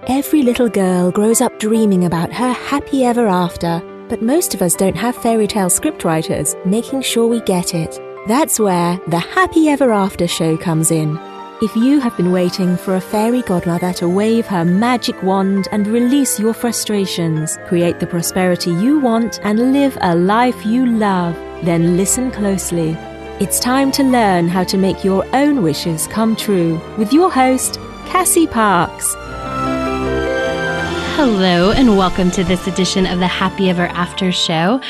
Every little girl grows up dreaming about her happy ever after, but most of us don't have fairy tale scriptwriters making sure we get it. That's where the Happy Ever After show comes in. If you have been waiting for a fairy godmother to wave her magic wand and release your frustrations, create the prosperity you want, and live a life you love, then listen closely. It's time to learn how to make your own wishes come true with your host, Cassie Parks. Hello and welcome to this edition of the Happy Ever After show.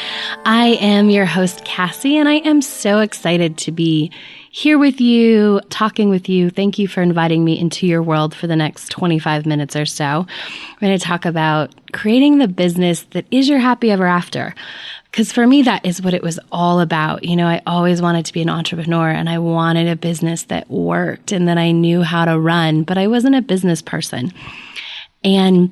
I am your host, Cassie, and I am so excited to be here with you, talking with you. Thank you for inviting me into your world for the next 25 minutes or so. We're going to talk about creating the business that is your happy ever after. Because for me, that is what it was all about. You know, I always wanted to be an entrepreneur and I wanted a business that worked and that I knew how to run, but I wasn't a business person. And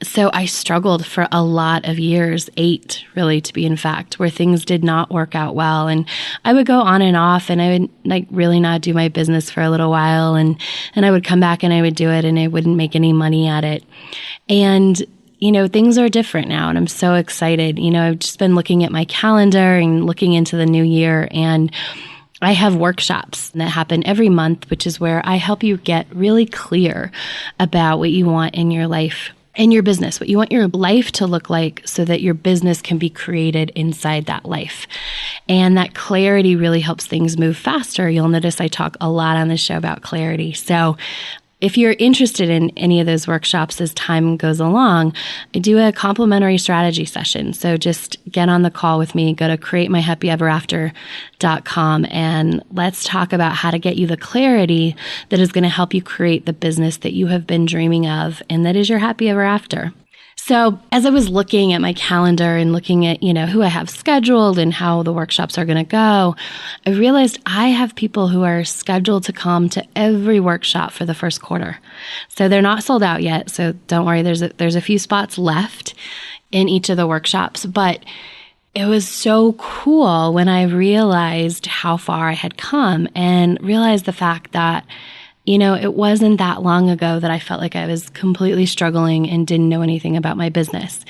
so I struggled for a lot of years, 8 really to be in fact, where things did not work out well. And I would go on and off and I would really not do my business for a little while. And I would come back and I would do it and I wouldn't make any money at it. And you know, things are different now and I'm so excited. You know, I've just been looking at my calendar and looking into the new year, and I have workshops that happen every month, which is where I help you get really clear about what you want in your life and your business, what you want your life to look like so that your business can be created inside that life. And that clarity really helps things move faster. You'll notice I talk a lot on this show about clarity. So if you're interested in any of those workshops as time goes along, I do a complimentary strategy session. So just get on the call with me, go to createmyhappyeverafter.com, and let's talk about how to get you the clarity that is going to help you create the business that you have been dreaming of and that is your happy ever after. So as I was looking at my calendar and looking at, you know, who I have scheduled and how the workshops are going to go, I realized I have people who are scheduled to come to every workshop for the first quarter. So they're not sold out yet. So don't worry, there's a few spots left in each of the workshops. But it was so cool when I realized how far I had come and realized the fact that, you know, it wasn't that long ago that I felt like I was completely struggling and didn't know anything about my business.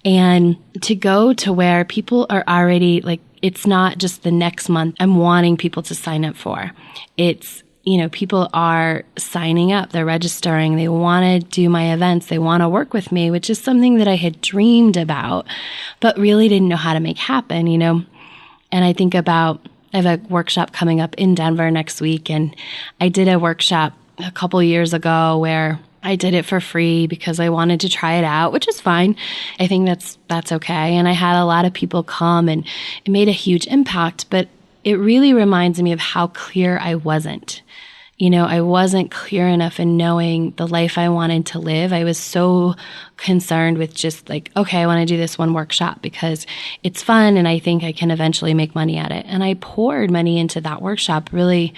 And to go to where people are already like, it's not just the next month I'm wanting people to sign up for. It's, you know, people are signing up, they're registering, they want to do my events, they want to work with me, which is something that I had dreamed about, but really didn't know how to make happen, you know. And I think about, I have a workshop coming up in Denver next week, and I did a workshop a couple years ago where I did it for free because I wanted to try it out, which is fine. I think that's okay. And I had a lot of people come and it made a huge impact, but it really reminds me of how clear I wasn't. You know, I wasn't clear enough in knowing the life I wanted to live. I was so concerned with just like, okay, I want to do this one workshop because it's fun and I think I can eventually make money at it. And I poured money into that workshop. Really,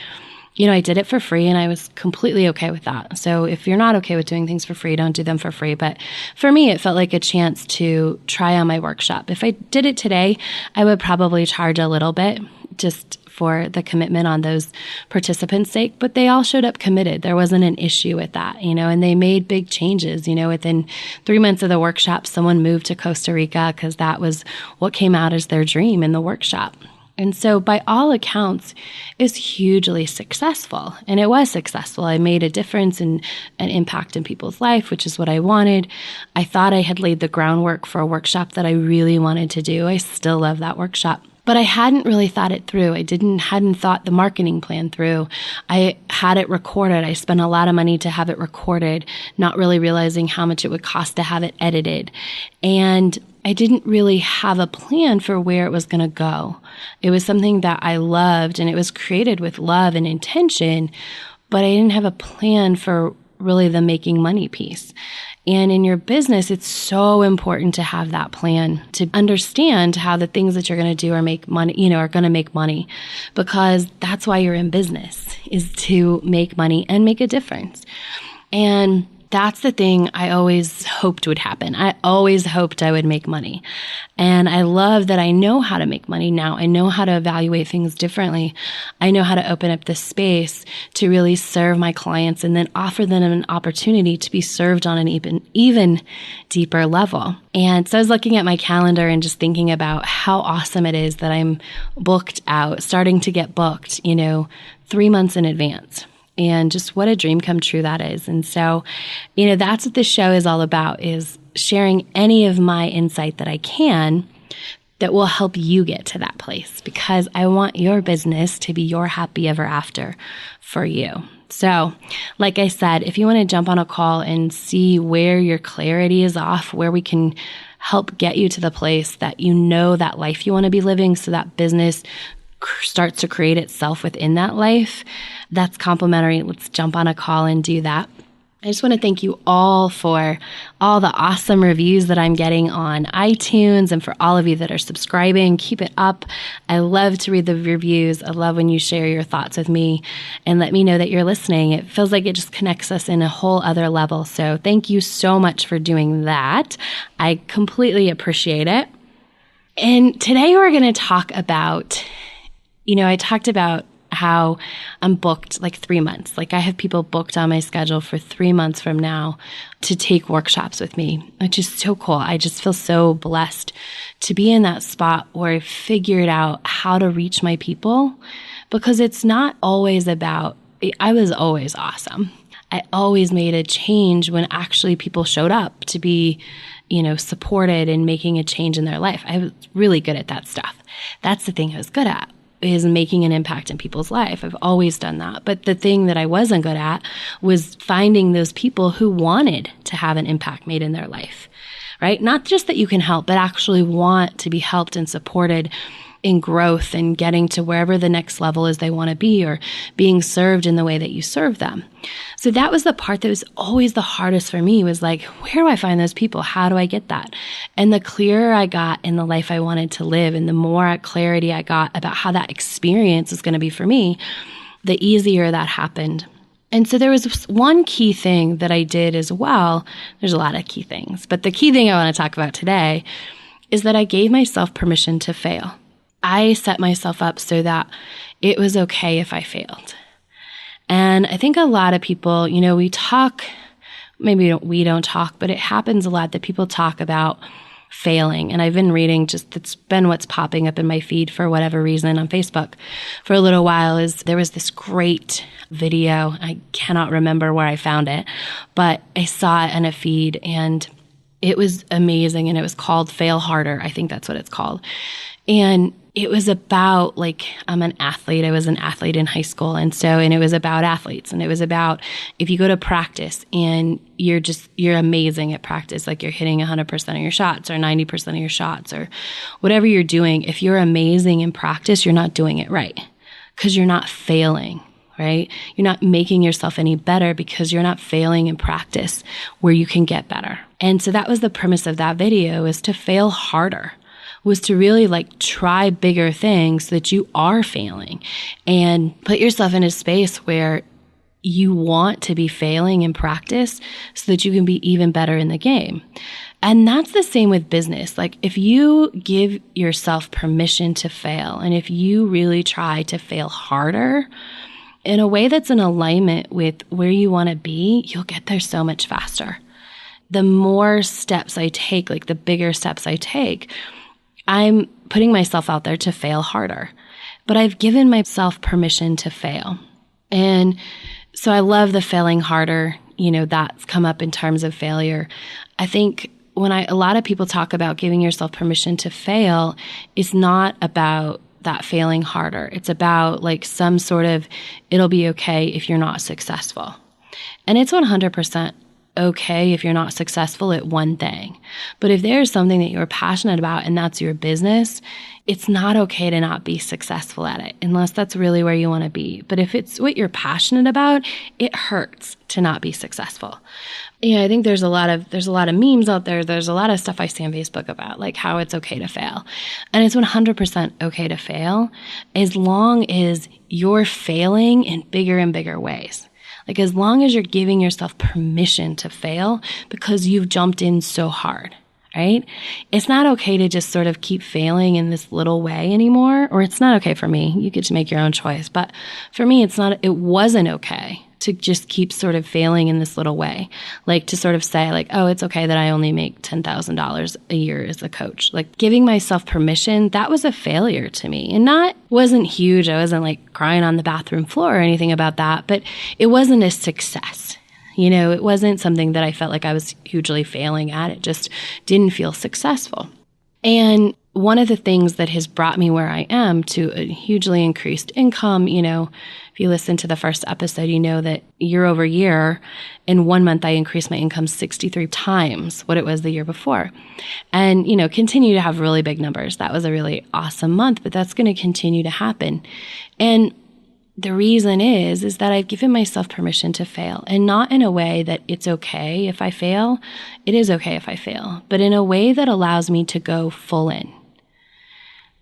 you know, I did it for free and I was completely okay with that. So if you're not okay with doing things for free, don't do them for free. But for me, it felt like a chance to try on my workshop. If I did it today, I would probably charge a little bit just for the commitment on those participants' sake, but they all showed up committed. There wasn't an issue with that, you know, and they made big changes. You know, within 3 months of the workshop, someone moved to Costa Rica because that was what came out as their dream in the workshop. And so by all accounts, it's hugely successful. And it was successful. I made a difference and an impact in people's life, which is what I wanted. I thought I had laid the groundwork for a workshop that I really wanted to do. I still love that workshop. But I hadn't really thought it through. I hadn't thought the marketing plan through. I had it recorded. I spent a lot of money to have it recorded, not really realizing how much it would cost to have it edited. And I didn't really have a plan for where it was going to go. It was something that I loved and it was created with love and intention, but I didn't have a plan for really the making money piece. And in your business, it's so important to have that plan, to understand how the things that you're going to do are make money, you know, are going to make money, because that's why you're in business, is to make money and make a difference. And that's the thing I always hoped would happen. I always hoped I would make money. And I love that I know how to make money now. I know how to evaluate things differently. I know how to open up this space to really serve my clients and then offer them an opportunity to be served on an even deeper level. And so I was looking at my calendar and just thinking about how awesome it is that I'm booked out, starting to get booked, 3 months in advance. And just what a dream come true that is. And so, that's what this show is all about, is sharing any of my insight that I can that will help you get to that place, because I want your business to be your happy ever after for you. So, like I said, if you want to jump on a call and see where your clarity is off, where we can help get you to the place that that life you want to be living, so that business starts to create itself within that life, that's complimentary. Let's jump on a call and do that. I just want to thank you all for all the awesome reviews that I'm getting on iTunes, and for all of you that are subscribing. Keep it up. I love to read the reviews. I love when you share your thoughts with me and let me know that you're listening. It feels like it just connects us in a whole other level. So thank you so much for doing that. I completely appreciate it. And today we're going to talk about, I talked about how I'm booked like 3 months. Like I have people booked on my schedule for 3 months from now to take workshops with me, which is so cool. I just feel so blessed to be in that spot where I figured out how to reach my people, because it's not always about, I was always awesome. I always made a change when actually people showed up to be, supported and making a change in their life. I was really good at that stuff. That's the thing I was good at, is making an impact in people's life. I've always done that. But the thing that I wasn't good at was finding those people who wanted to have an impact made in their life, right? Not just that you can help, but actually want to be helped and supported in growth and getting to wherever the next level is they want to be, or being served in the way that you serve them. So that was the part that was always the hardest for me, was like, where do I find those people? How do I get that? And the clearer I got in the life I wanted to live, and the more clarity I got about how that experience is going to be for me, the easier that happened. And so there was one key thing that I did as well. There's a lot of key things, but the key thing I want to talk about today is that I gave myself permission to fail. I set myself up so that it was okay if I failed. And I think a lot of people, we talk, maybe we don't talk, but it happens a lot that people talk about failing. And I've been reading, it's been what's popping up in my feed for whatever reason on Facebook for a little while, is there was this great video. I cannot remember where I found it, but I saw it in a feed and it was amazing. And it was called Fail Harder. I think that's what it's called. And it was about, I'm an athlete. I was an athlete in high school. And it was about athletes. And it was about, if you go to practice and you're amazing at practice, like you're hitting 100% of your shots or 90% of your shots or whatever you're doing, if you're amazing in practice, you're not doing it right, because you're not failing, right? You're not making yourself any better because you're not failing in practice where you can get better. And so that was the premise of that video, is to fail harder, was to really try bigger things so that you are failing, and put yourself in a space where you want to be failing in practice so that you can be even better in the game. And that's the same with business. If you give yourself permission to fail, and if you really try to fail harder in a way that's in alignment with where you want to be, you'll get there so much faster. The more steps I take, the bigger steps I take, I'm putting myself out there to fail harder, but I've given myself permission to fail. And so I love the failing harder, that's come up in terms of failure. I think when a lot of people talk about giving yourself permission to fail, it's not about that failing harder. It's about some sort of, it'll be okay if you're not successful. And it's 100% okay if you're not successful at one thing. But if there's something that you're passionate about and that's your business, it's not okay to not be successful at it, unless that's really where you want to be. But if it's what you're passionate about, it hurts to not be successful. I think there's a lot of memes out there. There's a lot of stuff I see on Facebook about how it's okay to fail. And it's 100% okay to fail, as long as you're failing in bigger and bigger ways. Like as long as you're giving yourself permission to fail because you've jumped in so hard, right? It's not okay to just sort of keep failing in this little way anymore, or it's not okay for me. You get to make your own choice. But for me, it wasn't okay to just keep sort of failing in this little way. Like to sort of say like, oh, it's okay that I only make $10,000 a year as a coach. Like giving myself permission, that was a failure to me. And wasn't huge. I wasn't like crying on the bathroom floor or anything about that, but it wasn't a success. It wasn't something that I felt like I was hugely failing at. It just didn't feel successful. And one of the things that has brought me where I am to a hugely increased income, if you listen to the first episode, you know that year over year, in 1 month, I increased my income 63 times what it was the year before. And, continue to have really big numbers. That was a really awesome month, but that's going to continue to happen. And the reason is that I've given myself permission to fail, and not in a way that it's okay if I fail. It is okay if I fail, but in a way that allows me to go full in.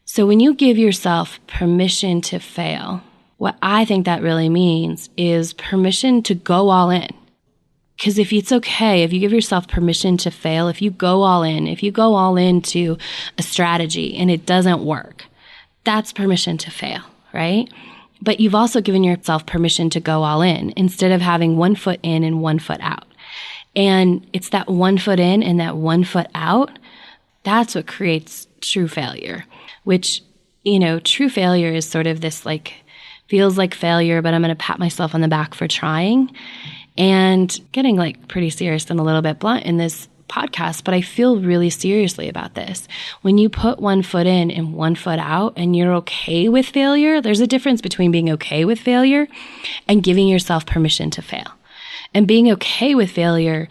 So when you give yourself permission to fail, what I think that really means is permission to go all in. Because if it's okay, if you give yourself permission to fail, if you go all into a strategy and it doesn't work, that's permission to fail, right? But you've also given yourself permission to go all in instead of having 1 foot in and 1 foot out. And it's that 1 foot in and that 1 foot out, that's what creates true failure, which, true failure is sort of this like, feels like failure, but I'm going to pat myself on the back for trying, and getting like pretty serious and a little bit blunt in this podcast, but I feel really seriously about this. When you put 1 foot in and 1 foot out and you're okay with failure, there's a difference between being okay with failure and giving yourself permission to fail. And being okay with failure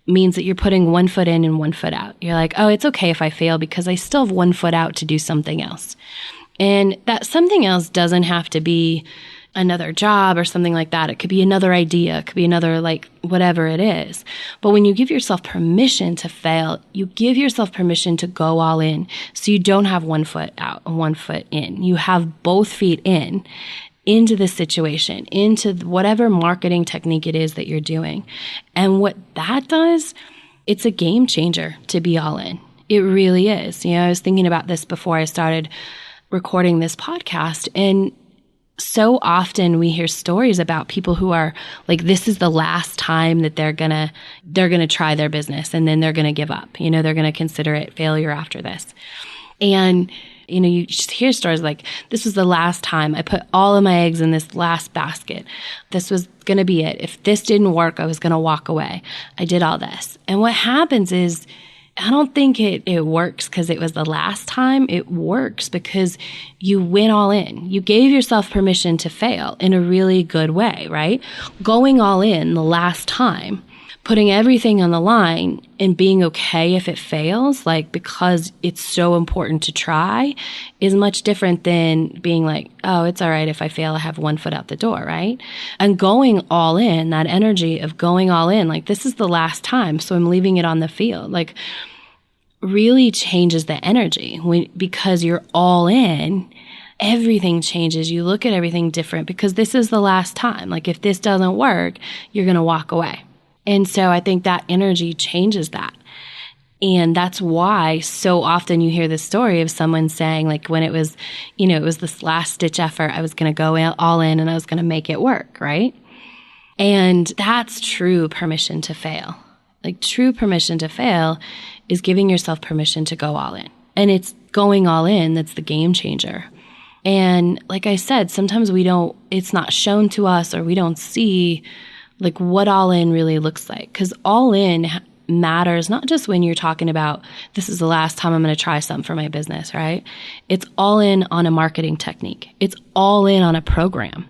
means that you're putting 1 foot in and 1 foot out. You're like, oh, it's okay if I fail because I still have 1 foot out to do something else. And that something else doesn't have to be another job or something like that. It could be another idea. It could be another, like, whatever it is. But when you give yourself permission to fail, you give yourself permission to go all in. So you don't have 1 foot out and 1 foot in. You have both feet in, into the situation, into whatever marketing technique it is that you're doing. And what that does, it's a game changer to be all in. It really is. I was thinking about this before I started recording this podcast, and so often we hear stories about people who are like, this is the last time that they're gonna try their business, and then they're gonna give up. They're gonna consider it failure after this. And you just hear stories like, this was the last time I put all of my eggs in this last basket. This was gonna be it. If this didn't work, I was gonna walk away. I did all this. And what happens is, I don't think it works because it was the last time. It works because you went all in. You gave yourself permission to fail in a really good way, right? Going all in the last time, putting everything on the line and being okay if it fails, like, because it's so important to try, is much different than being like, oh, it's all right if I fail, I have 1 foot out the door, right? And going all in, that energy of going all in, like, this is the last time, so I'm leaving it on the field, like, really changes the energy. Because you're all in, everything changes. You look at everything different because this is the last time. Like, if this doesn't work, you're going to walk away. And so I think that energy changes that. And that's why so often you hear this story of someone saying, like, when it was, it was this last ditch effort, I was going to go all in and I was going to make it work, right? And that's true permission to fail. Like, true permission to fail is giving yourself permission to go all in. And it's going all in that's the game changer. And like I said, sometimes it's not shown to us, or we don't see like what all in really looks like. Because all in matters not just when you're talking about, this is the last time I'm going to try something for my business, right? It's all in on a marketing technique. It's all in on a program.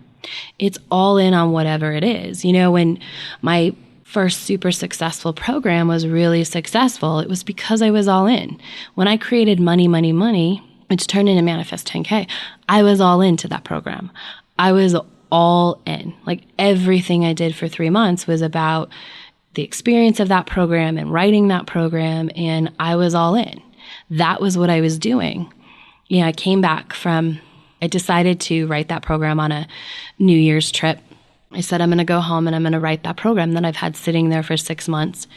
It's all in on whatever it is. When my first super successful program was really successful, it was because I was all in. When I created Money, Money, Money, which turned into Manifest 10K, I was all into that program. I was all in. Like, everything I did for 3 months was about the experience of that program and writing that program, and I was all in. That was what I was doing. I came back I decided to write that program on a New Year's trip. I said, I'm going to go home and I'm going to write that program that I've had sitting there for 6 months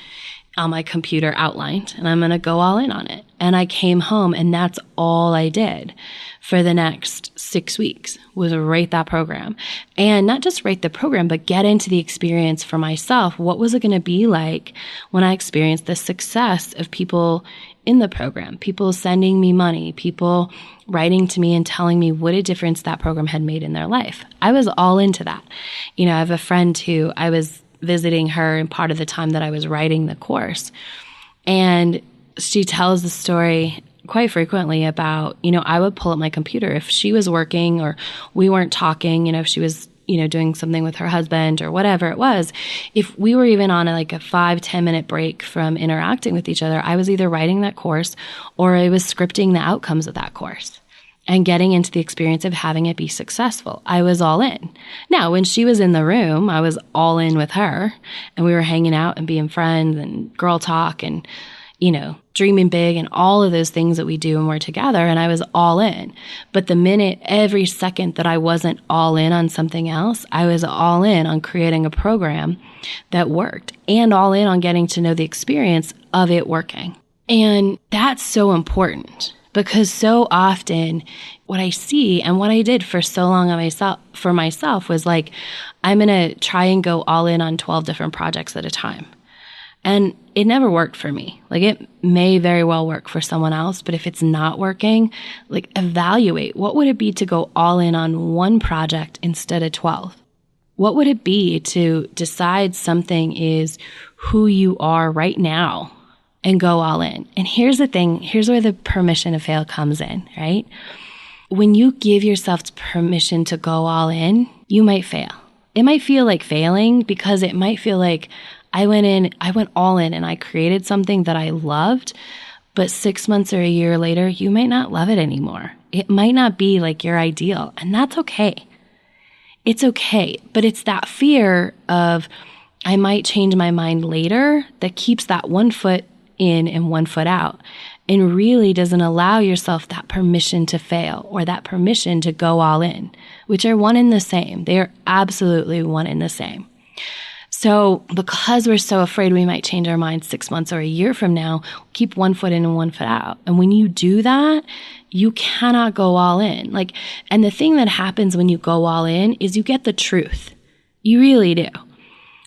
on my computer outlined, and I'm going to go all in on it. And I came home, and that's all I did for the next 6 weeks was write that program. And not just write the program, but get into the experience for myself. What was it going to be like when I experienced the success of people in the program, people sending me money, people writing to me and telling me what a difference that program had made in their life? I was all into that. I have a friend who I was visiting her in part of the time that I was writing the course. And she tells the story quite frequently about, I would pull up my computer if she was working or we weren't talking, if she was, doing something with her husband or whatever it was. If we were even on a 5-10 minute break from interacting with each other, I was either writing that course or I was scripting the outcomes of that course and getting into the experience of having it be successful. I was all in. Now, when she was in the room, I was all in with her, and we were hanging out and being friends and girl talk and, dreaming big and all of those things that we do when we're together, and I was all in. But the minute, every second that I wasn't all in on something else, I was all in on creating a program that worked and all in on getting to know the experience of it working. And that's so important. Because so often what I see and what I did for so long for myself was I'm going to try and go all in on 12 different projects at a time. And it never worked for me. It may very well work for someone else, but if it's not working, evaluate what would it be to go all in on one project instead of 12? What would it be to decide something is who you are right now and go all in? And here's the thing, here's where the permission to fail comes in, right? When you give yourself permission to go all in, you might fail. It might feel like failing because it might feel like I went all in and I created something that I loved, but 6 months or a year later, you might not love it anymore. It might not be your ideal, and that's okay. It's okay, but it's that fear of I might change my mind later that keeps that 1 foot in and 1 foot out and really doesn't allow yourself that permission to fail or that permission to go all in, which are one and the same. They are absolutely one and the same. So because we're so afraid we might change our mind 6 months or a year from now, keep 1 foot in and 1 foot out. And when you do that, you cannot go all in. And the thing that happens when you go all in is you get the truth. You really do.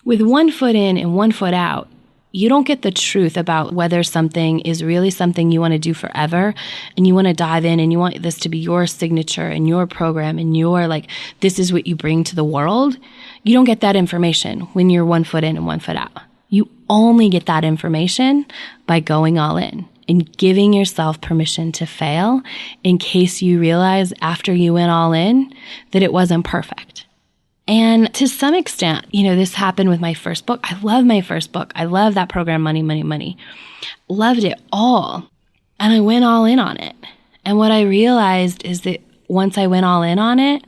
With 1 foot in and 1 foot out, you don't get the truth about whether something is really something you want to do forever and you want to dive in and you want this to be your signature and your program and your this is what you bring to the world. You don't get that information when you're 1 foot in and 1 foot out. You only get that information by going all in and giving yourself permission to fail in case you realize after you went all in that it wasn't perfect. And to some extent, this happened with my first book. I love my first book. I love that program, Money, Money, Money. Loved it all. And I went all in on it. And what I realized is that once I went all in on it,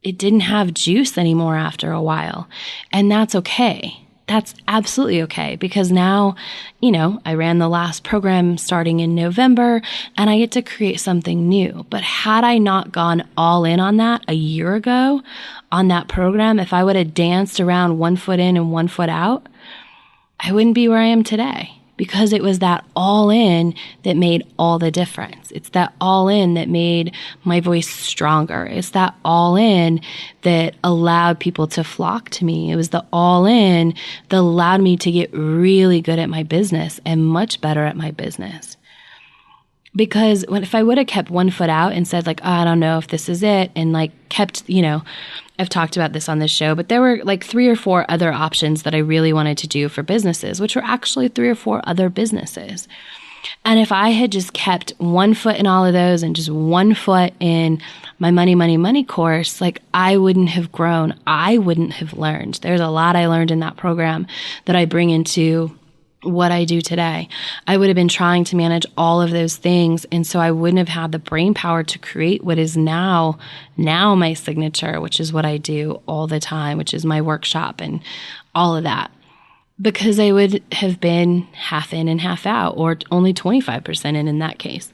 it didn't have juice anymore after a while. And that's okay. That's absolutely okay because now, I ran the last program starting in November and I get to create something new. But had I not gone all in on that a year ago on that program, if I would have danced around 1 foot in and 1 foot out, I wouldn't be where I am today because it was that all in that made all the difference. It's that all in that made my voice stronger. It's that all in that allowed people to flock to me. It was the all in that allowed me to get really good at my business and much better at my business. Because if I would have kept 1 foot out and said I don't know if this is it and kept, I've talked about this on this show, but there were 3 or 4 other options that I really wanted to do for businesses, which were actually 3 or 4 other businesses. And if I had just kept 1 foot in all of those and just 1 foot in my Money, Money, Money course, I wouldn't have grown. I wouldn't have learned. There's a lot I learned in that program that I bring into what I do today. I would have been trying to manage all of those things. And so I wouldn't have had the brain power to create what is now my signature, which is what I do all the time, which is my workshop and all of that. Because I would have been half in and half out, or only 25% in that case.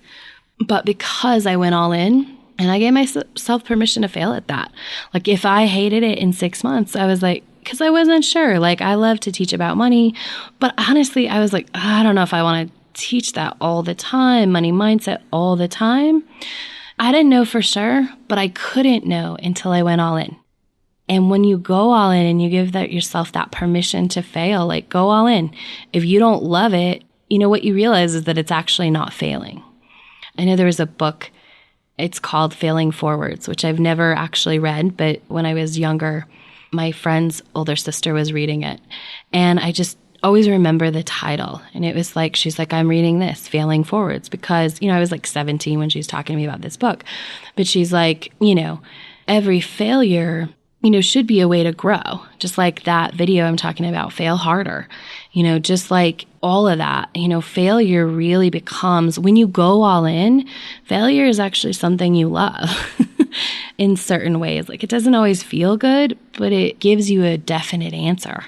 But because I went all in, And I gave myself permission to fail at that. Like if I hated it in 6 months, I was like, because I wasn't sure. Like I love to teach about money, but honestly, I was like, I don't know if I want to teach that all the time, money mindset all the time. I didn't know for sure, but I couldn't know until I went all in. And when you go all in and you give yourself that permission to fail, like go all in. If you don't love it, you know, what you realize is that it's actually not failing. I know there was a book, it's called Failing Forwards, which I've never actually read, but when I was younger, my friend's older sister was reading it. And I just always remember the title. And it was like, she's like, I'm reading this, Failing Forwards, because, you know, I was like 17 when she was talking to me about this book. But she's like, you know, every failure, you know, should be a way to grow. Just like that video I'm talking about, fail harder. You know, just like all of that, you know, failure really becomes, when you go all in, failure is actually something you love in certain ways. Like it doesn't always feel good, but it gives you a definite answer.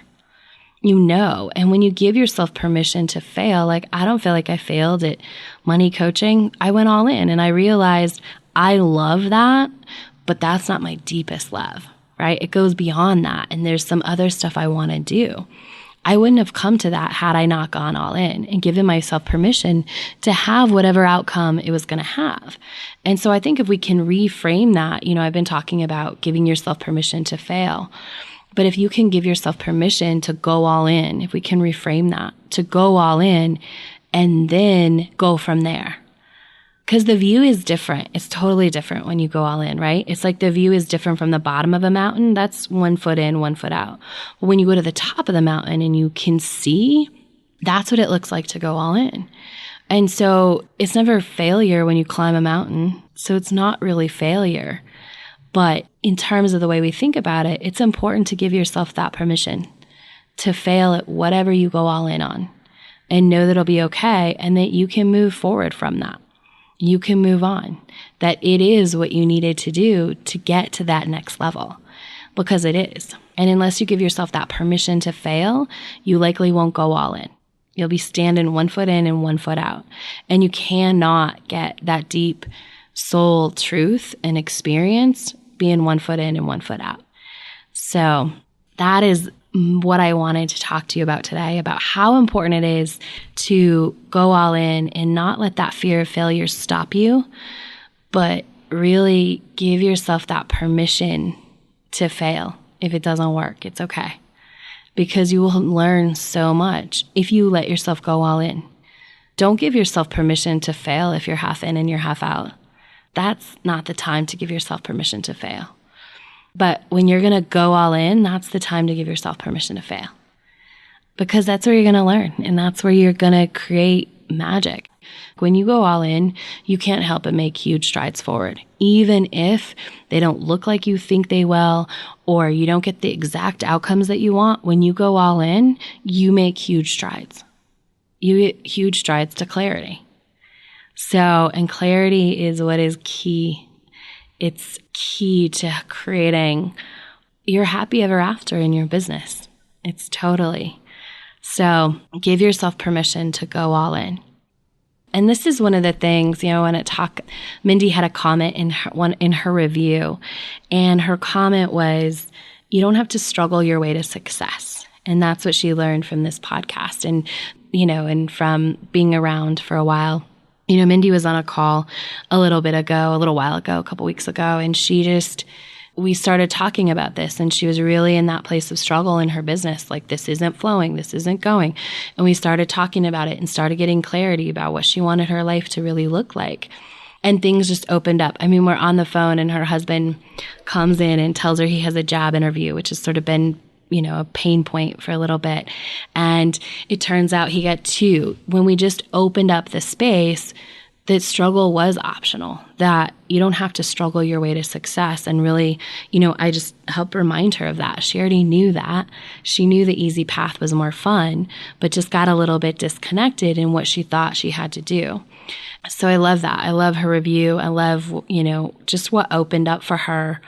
You know, and when you give yourself permission to fail, like I don't feel like I failed at money coaching. I went all in and I realized I love that, but that's not my deepest love, right? It goes beyond that. And there's some other stuff I want to do. I wouldn't have come to that had I not gone all in and given myself permission to have whatever outcome it was going to have. And so I think if we can reframe that, you know, I've been talking about giving yourself permission to fail. But if you can give yourself permission to go all in, if we can reframe that, to go all in and then go from there. Because the view is different. It's totally different when you go all in, right? It's like the view is different from the bottom of a mountain. That's 1 foot in, 1 foot out. But when you go to the top of the mountain and you can see, that's what it looks like to go all in. And so it's never failure when you climb a mountain. So it's not really failure. But in terms of the way we think about it, it's important to give yourself that permission to fail at whatever you go all in on and know that it'll be okay and that you can move forward from that. You can move on, that it is what you needed to do to get to that next level, because it is. And unless you give yourself that permission to fail, you likely won't go all in. You'll be standing 1 foot in and 1 foot out. And you cannot get that deep soul truth and experience being 1 foot in and 1 foot out. So that is what I wanted to talk to you about today, about how important it is to go all in and not let that fear of failure stop you, but really give yourself that permission to fail. If it doesn't work, it's okay. Because you will learn so much if you let yourself go all in. Don't give yourself permission to fail if you're half in and you're half out. That's not the time to give yourself permission to fail. But when you're going to go all in, that's the time to give yourself permission to fail. Because that's where you're going to learn, and that's where you're going to create magic. When you go all in, you can't help but make huge strides forward. Even if they don't look like you think they will, or you don't get the exact outcomes that you want, when you go all in, you make huge strides. You get huge strides to clarity. So, and clarity is what is key. It's key to creating your happy ever after in your business. It's totally. So give yourself permission to go all in. And this is one of the things, you know, when Mindy had a comment in her review, and her comment was, you don't have to struggle your way to success. And that's what she learned from this podcast. And, you know, and from being around for a while. You know, Mindy was on a call a little while ago, a couple weeks ago, and we started talking about this, and she was really in that place of struggle in her business. Like, this isn't flowing, this isn't going. And we started talking about it and started getting clarity about what she wanted her life to really look like. And things just opened up. I mean, we're on the phone and her husband comes in and tells her he has a job interview, which has sort of been, you know, a pain point for a little bit. And it turns out he got 2. When we just opened up the space, that struggle was optional, that you don't have to struggle your way to success. And really, you know, I just helped remind her of that. She already knew that. She knew the easy path was more fun, but just got a little bit disconnected in what she thought she had to do. So I love that. I love her review. I love, you know, just what opened up for her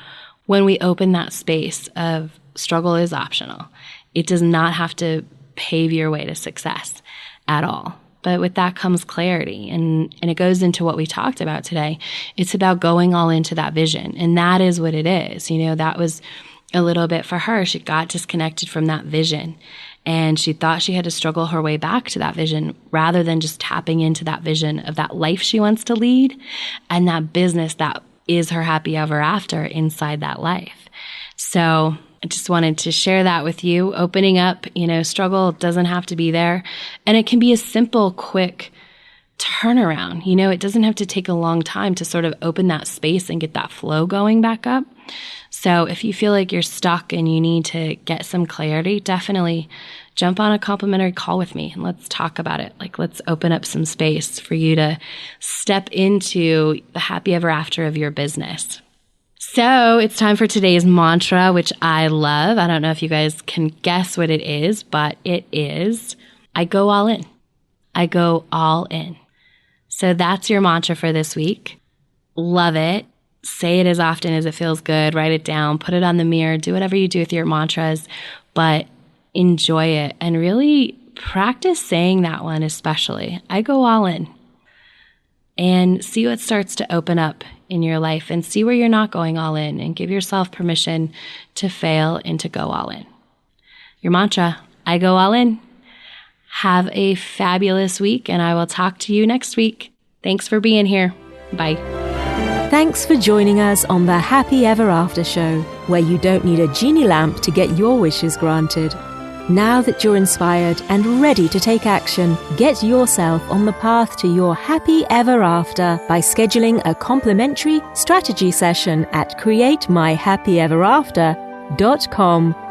when we opened that space of struggle is optional. It does not have to pave your way to success at all. But with that comes clarity. And it goes into what we talked about today. It's about going all into that vision. And that is what it is. You know, that was a little bit for her. She got disconnected from that vision. And she thought she had to struggle her way back to that vision rather than just tapping into that vision of that life she wants to lead and that business that is her happy ever after inside that life. So I just wanted to share that with you. Opening up, struggle doesn't have to be there. And it can be a simple, quick turnaround. It doesn't have to take a long time to sort of open that space and get that flow going back up. So if you feel like you're stuck and you need to get some clarity, definitely jump on a complimentary call with me and let's talk about it. Like, let's open up some space for you to step into the happy ever after of your business. So it's time for today's mantra, which I love. I don't know if you guys can guess what it is, but it is, I go all in. I go all in. So that's your mantra for this week. Love it. Say it as often as it feels good. Write it down. Put it on the mirror. Do whatever you do with your mantras, but enjoy it and really practice saying that one especially. I go all in. And see what starts to open up in your life and see where you're not going all in and give yourself permission to fail and to go all in. Your mantra, I go all in. Have a fabulous week and I will talk to you next week. Thanks for being here. Bye. Thanks for joining us on the Happy Ever After Show, where you don't need a genie lamp to get your wishes granted. Now that you're inspired and ready to take action, get yourself on the path to your happy ever after by scheduling a complimentary strategy session at createmyhappyeverafter.com.